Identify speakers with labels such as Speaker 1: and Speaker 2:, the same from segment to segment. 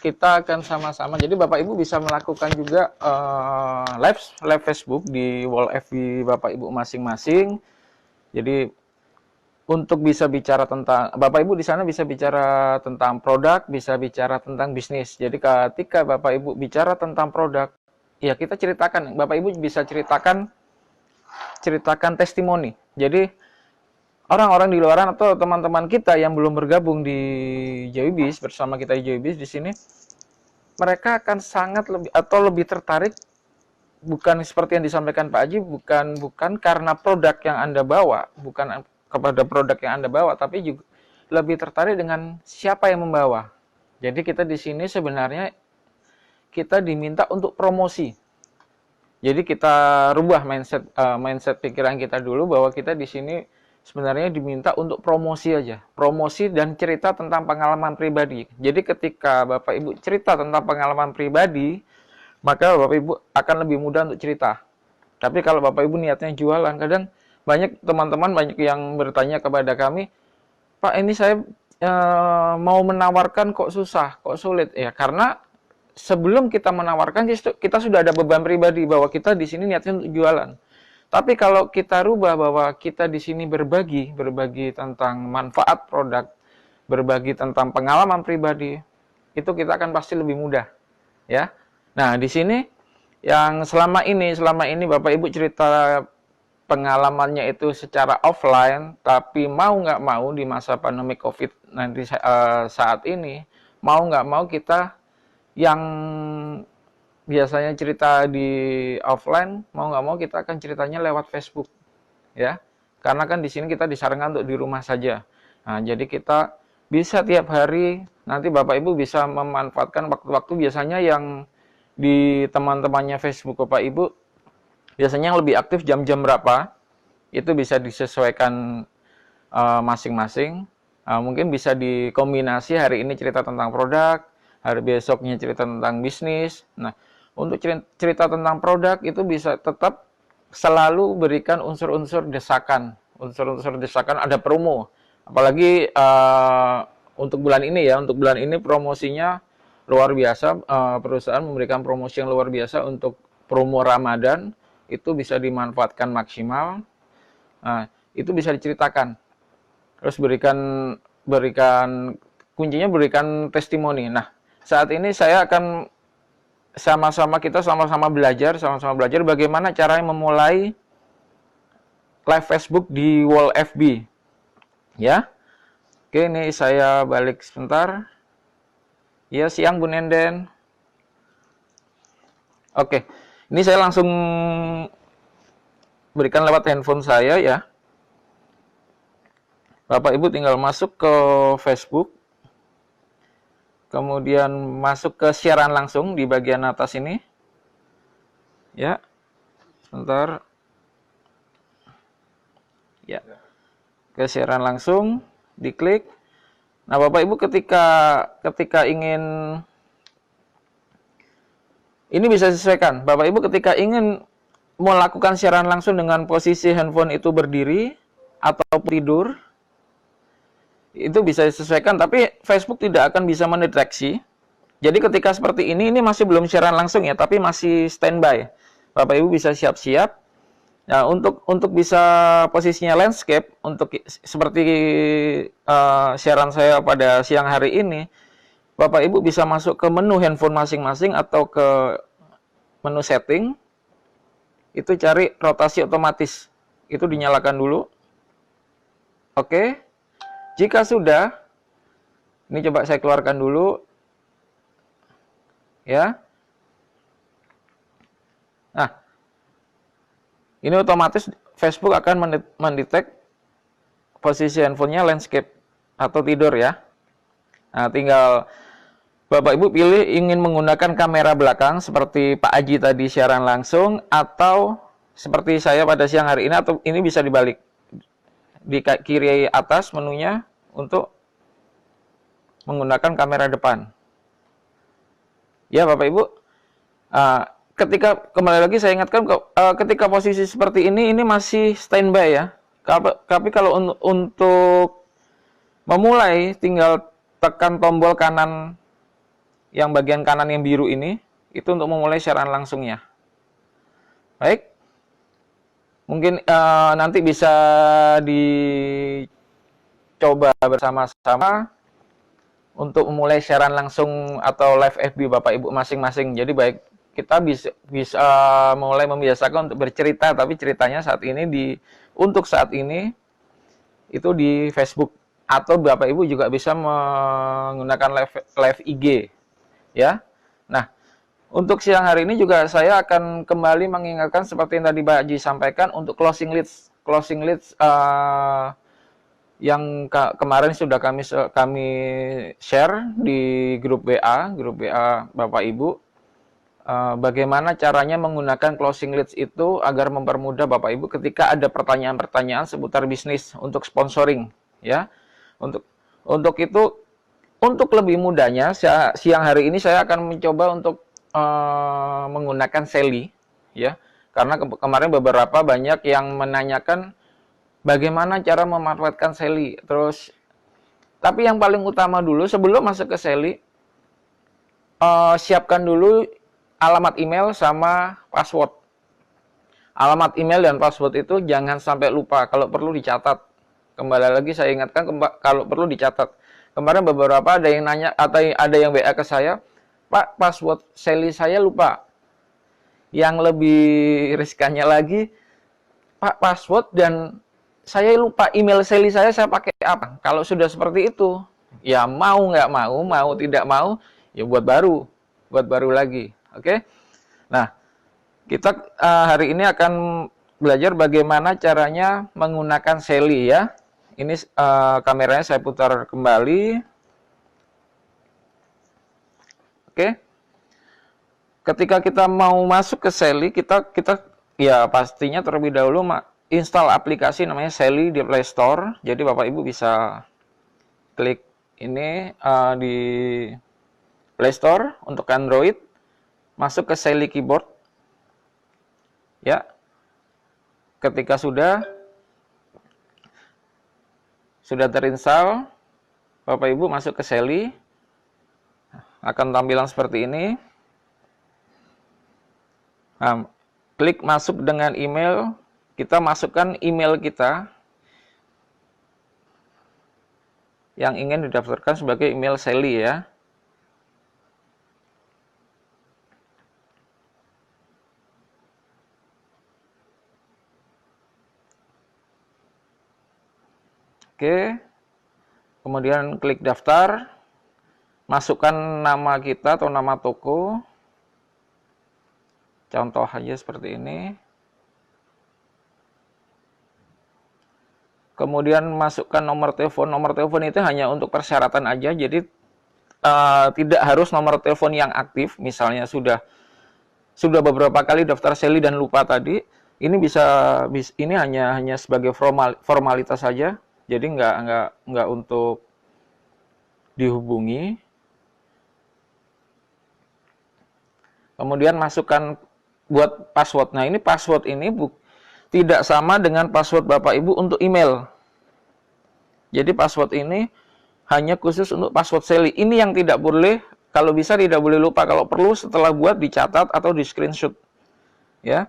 Speaker 1: kita akan sama-sama. Jadi Bapak Ibu bisa melakukan juga live Facebook di wall FB Bapak Ibu masing-masing. Jadi untuk bisa bicara tentang, Bapak Ibu di sana bisa bicara tentang produk, bisa bicara tentang bisnis. Jadi ketika Bapak Ibu bicara tentang produk, ya kita ceritakan, Bapak Ibu bisa ceritakan testimoni. Jadi orang-orang di luaran atau teman-teman kita yang belum bergabung di Joybis bersama kita di Joybis di sini, mereka akan sangat lebih tertarik, bukan seperti yang disampaikan Pak Haji, bukan karena produk yang Anda bawa, bukan kepada produk yang Anda bawa, tapi juga lebih tertarik dengan siapa yang membawa. Jadi kita di sini sebenarnya kita diminta untuk promosi. Jadi kita rubah mindset pikiran kita dulu bahwa kita di sini sebenarnya diminta untuk promosi aja. Promosi dan cerita tentang pengalaman pribadi. Jadi ketika Bapak Ibu cerita tentang pengalaman pribadi, maka Bapak Ibu akan lebih mudah untuk cerita. Tapi kalau Bapak Ibu niatnya jualan, kadang banyak teman-teman yang bertanya kepada kami, Pak, ini saya mau menawarkan kok susah, kok sulit. Ya, karena sebelum kita menawarkan, kita sudah ada beban pribadi bahwa kita di sini niatnya untuk jualan. Tapi kalau kita rubah bahwa kita di sini berbagi tentang manfaat produk, berbagi tentang pengalaman pribadi, itu kita akan pasti lebih mudah, ya. Nah, di sini yang selama ini Bapak Ibu cerita pengalamannya itu secara offline, tapi mau nggak mau di masa pandemi COVID-19 saat ini, mau nggak mau kita yang biasanya cerita di offline, mau nggak mau kita akan ceritanya lewat Facebook, ya. Karena kan di sini kita disarankan untuk di rumah saja. Nah, jadi kita bisa tiap hari, nanti Bapak Ibu bisa memanfaatkan waktu-waktu biasanya yang di teman-temannya Facebook Bapak Ibu, biasanya yang lebih aktif jam-jam berapa, itu bisa disesuaikan masing-masing. Mungkin bisa dikombinasi, hari ini cerita tentang produk, hari besoknya cerita tentang bisnis. Nah, untuk cerita tentang produk itu bisa tetap selalu berikan unsur-unsur desakan. Unsur-unsur desakan, ada promo. Apalagi untuk bulan ini ya, untuk bulan ini promosinya luar biasa. Perusahaan memberikan promosi yang luar biasa untuk promo Ramadan. Itu bisa dimanfaatkan maksimal. Nah, itu bisa diceritakan. Terus kuncinya berikan testimoni. Nah, saat ini saya akan kita sama-sama belajar bagaimana caranya memulai live Facebook di wall FB. Ya. Oke, ini saya balik sebentar. Ya, siang Bu Nenden. Oke. Ini saya langsung berikan lewat handphone saya ya. Bapak Ibu tinggal masuk ke Facebook. Kemudian masuk ke siaran langsung di bagian atas ini. Ya. Sebentar. Ya. Ke siaran langsung, diklik. Nah, Bapak Ibu ketika ingin, ini bisa disesuaikan. Bapak Ibu ketika ingin melakukan siaran langsung dengan posisi handphone itu berdiri atau tidur, itu bisa disesuaikan, tapi Facebook tidak akan bisa mendeteksi. Jadi ketika seperti ini masih belum siaran langsung ya, tapi masih standby. Bapak Ibu bisa siap-siap. Nah, untuk bisa posisinya landscape, untuk seperti siaran saya pada siang hari ini, Bapak Ibu bisa masuk ke menu handphone masing-masing atau ke menu setting, itu cari rotasi otomatis. Itu dinyalakan dulu. Oke. Jika sudah, ini coba saya keluarkan dulu. Ya. Nah, ini otomatis Facebook akan mendetek posisi handphonenya landscape atau tidur ya. Nah, tinggal Bapak Ibu pilih ingin menggunakan kamera belakang seperti Pak Aji tadi siaran langsung, atau seperti saya pada siang hari ini, atau ini bisa dibalik. Di kiri atas menunya untuk menggunakan kamera depan. Ya Bapak Ibu, ketika kembali lagi saya ingatkan, ketika posisi seperti ini masih standby ya. Tapi kalau untuk memulai, tinggal tekan tombol kanan yang bagian kanan yang biru ini, itu untuk memulai siaran langsungnya. Baik, mungkin nanti bisa dicoba bersama-sama untuk memulai siaran langsung atau live FB Bapak Ibu masing-masing. Jadi baik kita bisa mulai membiasakan untuk bercerita, tapi ceritanya untuk saat ini itu di Facebook, atau Bapak Ibu juga bisa menggunakan live IG ya. Nah, untuk siang hari ini juga saya akan kembali mengingatkan seperti yang tadi Mbak Ji sampaikan untuk closing leads. Closing leads yang kemarin sudah kami share di grup WA Bapak Ibu. Bagaimana caranya menggunakan closing leads itu agar mempermudah Bapak Ibu ketika ada pertanyaan-pertanyaan seputar bisnis untuk sponsoring ya. Untuk itu, untuk lebih mudahnya siang hari ini saya akan mencoba untuk menggunakan Sally ya. Karena kemarin beberapa banyak yang menanyakan bagaimana cara memanfaatkan Sally. Tapi yang paling utama dulu sebelum masuk ke Sally, siapkan dulu alamat email sama password. Alamat email dan password itu jangan sampai lupa, kalau perlu dicatat. Kembali lagi saya ingatkan, kalau perlu dicatat. Kemarin beberapa ada yang nanya atau ada yang WA ke saya, Pak, password Sally saya lupa. Yang lebih riskannya lagi, Pak, password dan saya lupa email Sally saya pakai apa. Kalau sudah seperti itu, ya mau nggak mau, mau tidak mau, ya buat baru lagi. Oke? Nah, kita hari ini akan belajar bagaimana caranya menggunakan Sally ya. Ini kameranya saya putar kembali. Oke. Ketika kita mau masuk ke Sally, kita ya pastinya terlebih dahulu install aplikasi namanya Sally di Play Store. Jadi Bapak Ibu bisa klik ini di Play Store untuk Android, masuk ke Sally Keyboard. Ya. Ketika sudah terinstall, Bapak Ibu masuk ke Sally, akan tampilan seperti ini. Nah, klik masuk dengan email, kita masukkan email kita yang ingin didaftarkan sebagai email Sally ya. Oke, kemudian klik daftar, masukkan nama kita atau nama toko, contoh aja seperti ini. Kemudian masukkan nomor telepon itu hanya untuk persyaratan aja, jadi tidak harus nomor telepon yang aktif. Misalnya sudah beberapa kali daftar Sally dan lupa tadi, ini ini hanya sebagai formalitas saja. Jadi nggak untuk dihubungi. Kemudian masukkan buat password. Nah, ini password ini tidak sama dengan password Bapak Ibu untuk email. Jadi password ini hanya khusus untuk password Sally. Ini yang tidak boleh, kalau bisa tidak boleh lupa. Kalau perlu setelah buat dicatat atau di screenshot. Ya.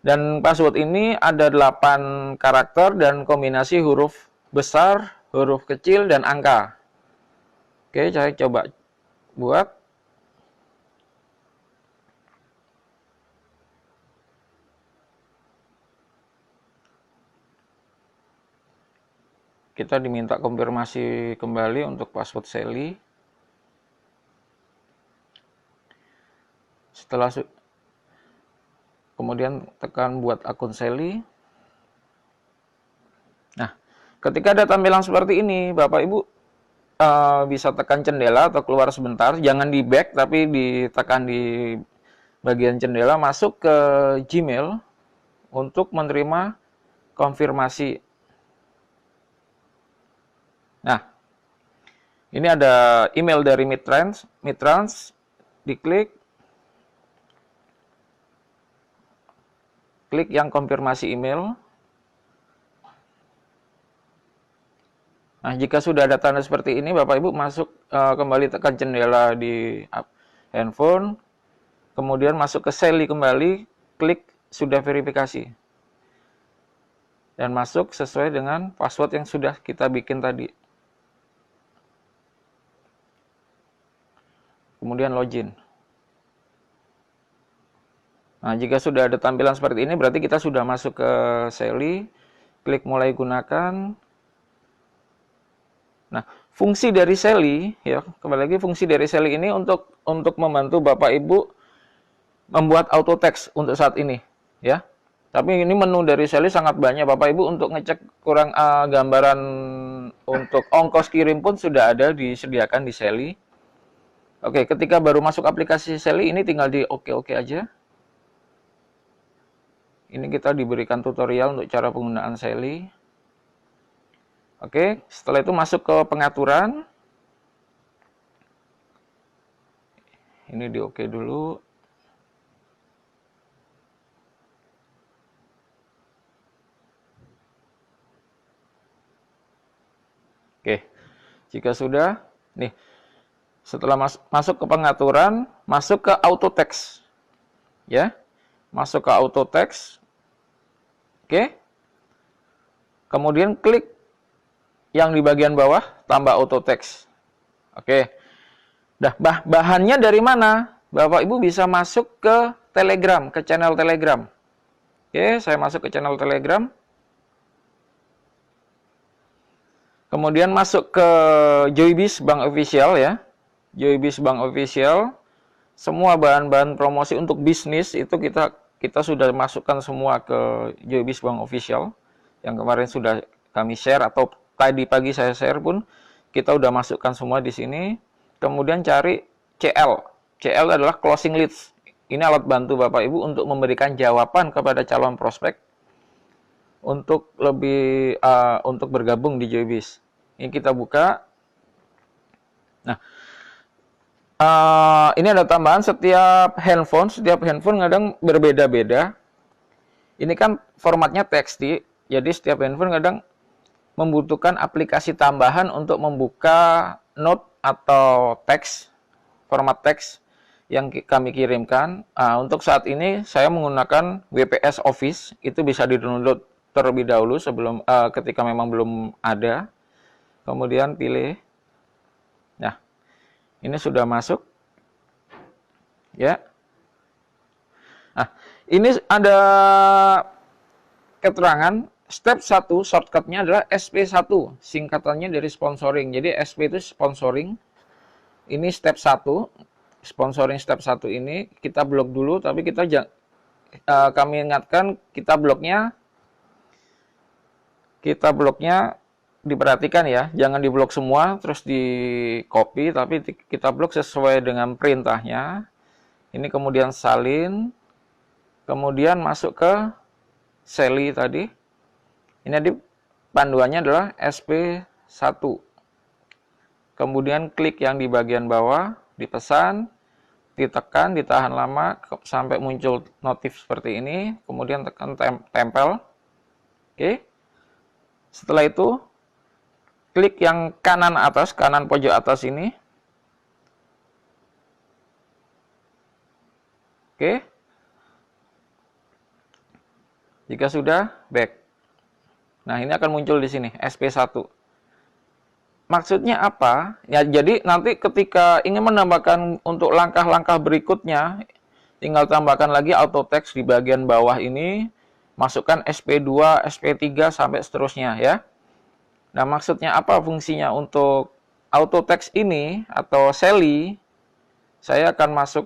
Speaker 1: Dan password ini ada 8 karakter dan kombinasi huruf besar, huruf kecil, dan angka. Oke, saya coba buat. Kita diminta konfirmasi kembali untuk password Sally. Kemudian tekan buat akun Sally. Nah, ketika ada tampilan seperti ini, Bapak Ibu bisa tekan jendela atau keluar sebentar. Jangan di back, tapi ditekan di bagian jendela, masuk ke Gmail untuk menerima konfirmasi. Nah, ini ada email dari Midtrans, diklik. Klik yang konfirmasi email. Nah, jika sudah ada tanda seperti ini, Bapak Ibu masuk kembali, tekan jendela di handphone, kemudian masuk ke Sally kembali, klik sudah verifikasi. Dan masuk sesuai dengan password yang sudah kita bikin tadi. Kemudian login. Nah, jika sudah ada tampilan seperti ini, berarti kita sudah masuk ke Sally, klik mulai gunakan. Nah, fungsi dari Sally, ya, kembali lagi fungsi dari Sally ini untuk membantu Bapak Ibu membuat auto text untuk saat ini, ya. Tapi ini menu dari Sally sangat banyak, Bapak Ibu, untuk ngecek kurang gambaran untuk ongkos kirim pun sudah ada disediakan di Sally. Oke, ketika baru masuk aplikasi Sally ini tinggal di oke aja. Ini kita diberikan tutorial untuk cara penggunaan Sally. Oke, setelah itu masuk ke pengaturan. Ini di oke dulu. Oke, jika sudah, nih, setelah masuk ke pengaturan, masuk ke auto text. Ya, masuk ke auto text. Oke. Kemudian klik yang di bagian bawah, tambah auto text. Oke. Dah, bahannya dari mana? Bapak Ibu bisa masuk ke Telegram, ke channel Telegram. Oke, saya masuk ke channel Telegram. Kemudian masuk ke Joybis Bank Official, ya. Joybis Bank Official. Semua bahan-bahan promosi untuk bisnis itu kita sudah masukkan semua ke Joybis Bank Official. Yang kemarin sudah kami share, atau tadi pagi saya share pun, kita udah masukkan semua di sini. Kemudian cari CL. CL adalah closing leads. Ini alat bantu Bapak Ibu untuk memberikan jawaban kepada calon prospek untuk untuk bergabung di Joybis. Ini kita buka. Nah, ini ada tambahan, setiap handphone kadang berbeda-beda. Ini kan formatnya teks, jadi setiap handphone kadang membutuhkan aplikasi tambahan untuk membuka note atau teks, format teks yang kami kirimkan. Untuk saat ini saya menggunakan WPS Office, itu bisa di-download terlebih dahulu sebelum ketika memang belum ada. Kemudian pilih. Nah, ini sudah masuk. Ya. Nah, ini ada keterangan step 1, shortcutnya adalah SP1, singkatannya dari sponsoring. Jadi SP itu sponsoring. Ini step 1, sponsoring step 1 ini kita blok dulu, tapi kami ingatkan kita bloknya diperhatikan ya, jangan diblok semua terus di copy, tapi kita blok sesuai dengan perintahnya. Ini kemudian salin, kemudian masuk ke Sally tadi. Ini di panduannya adalah SP1. Kemudian klik yang di bagian bawah, dipesan, ditekan, ditahan lama sampai muncul notif seperti ini, kemudian tekan tempel. Oke. Setelah itu klik yang kanan atas, kanan pojok atas ini. Oke. Jika sudah, back. Nah, ini akan muncul di sini, SP1. Maksudnya apa? Ya, jadi nanti ketika ingin menambahkan untuk langkah-langkah berikutnya, tinggal tambahkan lagi auto text di bagian bawah ini, masukkan SP2, SP3, sampai seterusnya ya. Nah, maksudnya apa fungsinya untuk auto text ini atau Sally? Saya akan masuk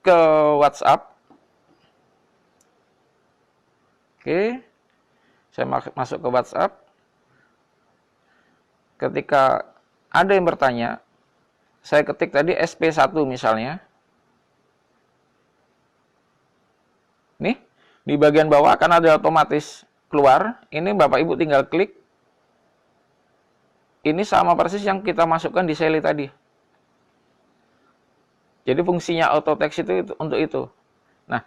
Speaker 1: ke WhatsApp. Oke. Saya masuk ke WhatsApp. Ketika ada yang bertanya, saya ketik tadi SP1 misalnya. Nih, di bagian bawah akan ada otomatis keluar. Ini Bapak Ibu tinggal klik. Ini sama persis yang kita masukkan di Sally tadi. Jadi fungsinya auto text itu untuk itu. Nah,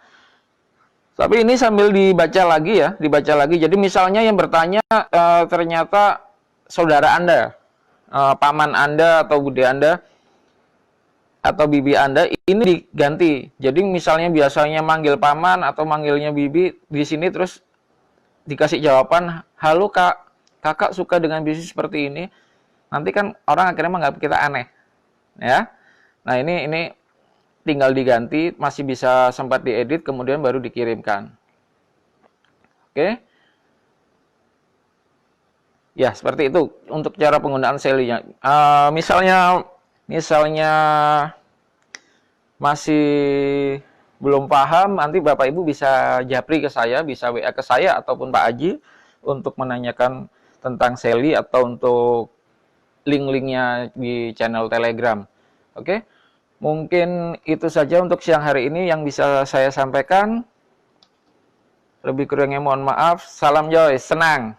Speaker 1: tapi ini sambil dibaca lagi ya, dibaca lagi. Jadi misalnya yang bertanya ternyata saudara Anda. paman Anda atau bude Anda atau bibi Anda ini diganti. Jadi misalnya biasanya manggil paman atau manggilnya bibi, di sini terus dikasih jawaban, "Halo Kak, Kakak suka dengan bisnis seperti ini." Nanti kan orang akhirnya menganggap kita aneh, ya. Nah, ini tinggal diganti, masih bisa sempat diedit kemudian baru dikirimkan. Oke. Ya, seperti itu untuk cara penggunaan Sally-nya. Misalnya masih belum paham, nanti Bapak Ibu bisa japri ke saya, bisa WA ke saya ataupun Pak Aji untuk menanyakan tentang Sally atau untuk link-linknya di channel Telegram. Oke, mungkin itu saja untuk siang hari ini yang bisa saya sampaikan. Lebih kurangnya mohon maaf. Salam Joy, senang.